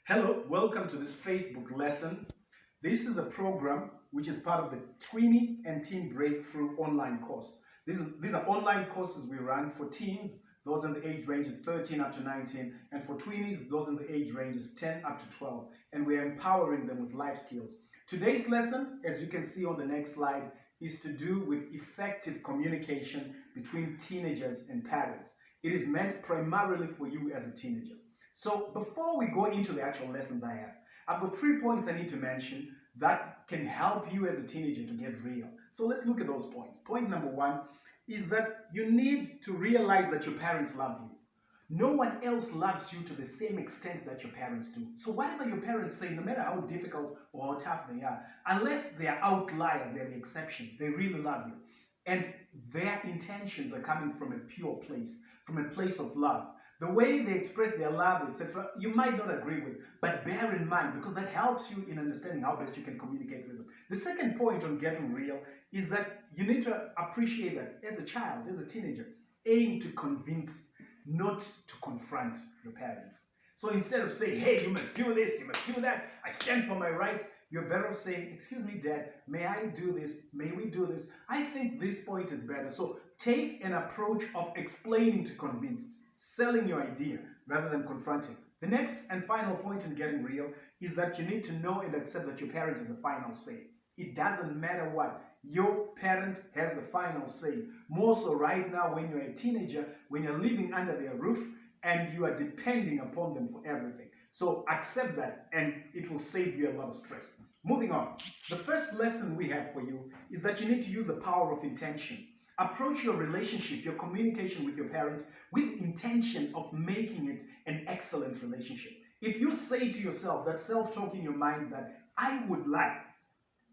Hello, welcome to this Facebook lesson. This is a program which is part of the Tweenie and Teen Breakthrough online course. These are online courses we run for teens, those in the age range of 13 up to 19, and for tweenies, those in the age ranges 10 up to 12, and we're empowering them with life skills. Today's lesson, as you can see on the next slide, is to do with effective communication between teenagers and parents. It is meant primarily for you as a teenager. So before we go into the actual lessons I've got 3 points I need to mention that can help you as a teenager to get real. So let's look at those points. Point number 1 is that you need to realize that your parents love you. No one else loves you to the same extent that your parents do. So whatever your parents say, no matter how difficult or how tough they are, unless they are outliers, they're the exception, they really love you. And their intentions are coming from a pure place, from a place of love. The way they express their love, etc., you might not agree with, but bear in mind, because that helps you in understanding how best you can communicate with them. The second point on getting real is that you need to appreciate that as a child, as a teenager, aim to convince, not to confront your parents. So instead of saying, hey, you must do this, you must do that, I stand for my rights, you're better off saying, excuse me, Dad, may I do this? May we do this? I think this point is better. So take an approach of explaining to convince, selling your idea rather than confronting. The next and final point in getting real is that you need to know and accept that your parent has the final say. It doesn't matter what. Your parent has the final say. More so right now when you're a teenager, when you're living under their roof and you are depending upon them for everything. So accept that and it will save you a lot of stress. Moving on. The first lesson we have for you is that you need to use the power of intention. Approach your relationship, your communication with your parent with the intention of making it an excellent relationship. If you say to yourself, that self-talk in your mind, that I would like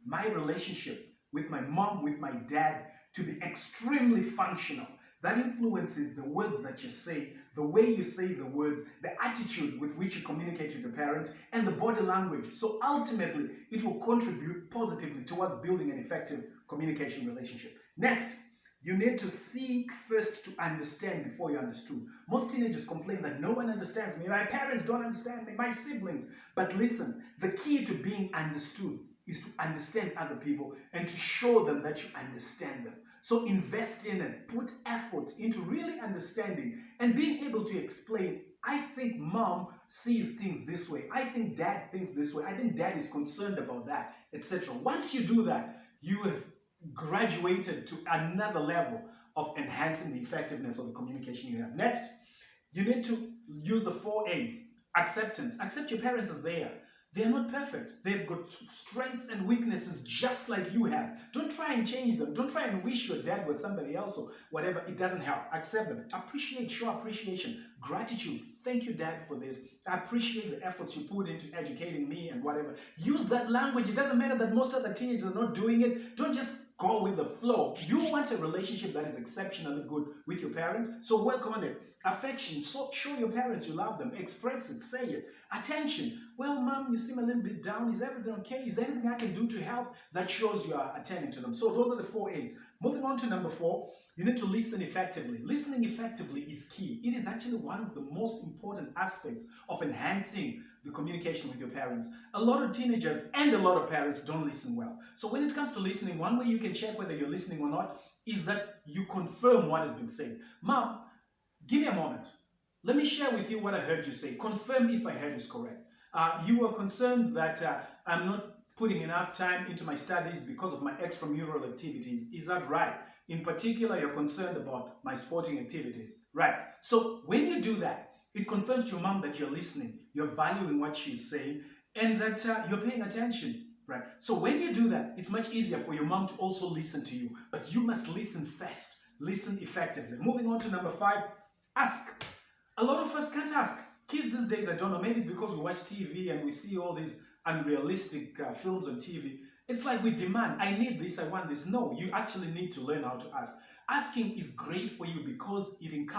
my relationship with my mom, with my dad to be extremely functional, that influences the words that you say, the way you say the words, the attitude with which you communicate with your parent, and the body language. So ultimately, it will contribute positively towards building an effective communication relationship. Next, you need to seek first to understand before you understood. Most teenagers complain that no one understands me, my parents don't understand me, my siblings. But listen, the key to being understood is to understand other people and to show them that you understand them. So invest in it, put effort into really understanding and being able to explain, I think mom sees things this way, I think dad thinks this way, I think dad is concerned about that, etc. Once you do that, you have graduated to another level of enhancing the effectiveness of the communication you have. Next, you need to use the 4 A's. Acceptance. Accept your parents as they are. They are not perfect. They've got strengths and weaknesses just like you have. Don't try and change them. Don't try and wish your dad was somebody else or whatever. It doesn't help. Accept them. Appreciate, show appreciation, gratitude. Thank you, Dad, for this. I appreciate the efforts you put into educating me and whatever. Use that language. It doesn't matter that most other teenagers are not doing it. Don't just go with the flow. You want a relationship that is exceptionally good with your parents, so work on it. Affection, so show your parents you love them, express it, say it. Attention, well, mom, you seem a little bit down, is everything okay? Is there anything I can do to help? That shows you are attending to them. So those are the 4 A's. Moving on to number 4, you need to listen effectively. Listening effectively is key. It is actually one of the most important aspects of enhancing the communication with your parents. A lot of teenagers and a lot of parents don't listen well. So when it comes to listening, one way you can check whether you're listening or not is that you confirm what has been said. Mom, give me a moment. Let me share with you what I heard you say. Confirm if I heard is correct. You are concerned that I'm not putting enough time into my studies because of my extramural activities. Is that right? In particular, you're concerned about my sporting activities. Right. So when you do that, it confirms to your mom that you're listening, you're valuing what she's saying, and that you're paying attention. Right. So when you do that, it's much easier for your mom to also listen to you. But you must listen first. Listen effectively. Moving on to number 5, ask. A lot of us can't ask. Kids these days, I don't know, maybe it's because we watch TV and we see all these unrealistic films on TV. It's like we demand, I need this, I want this. No, you actually need to learn how to ask. Asking is great for you because it encourages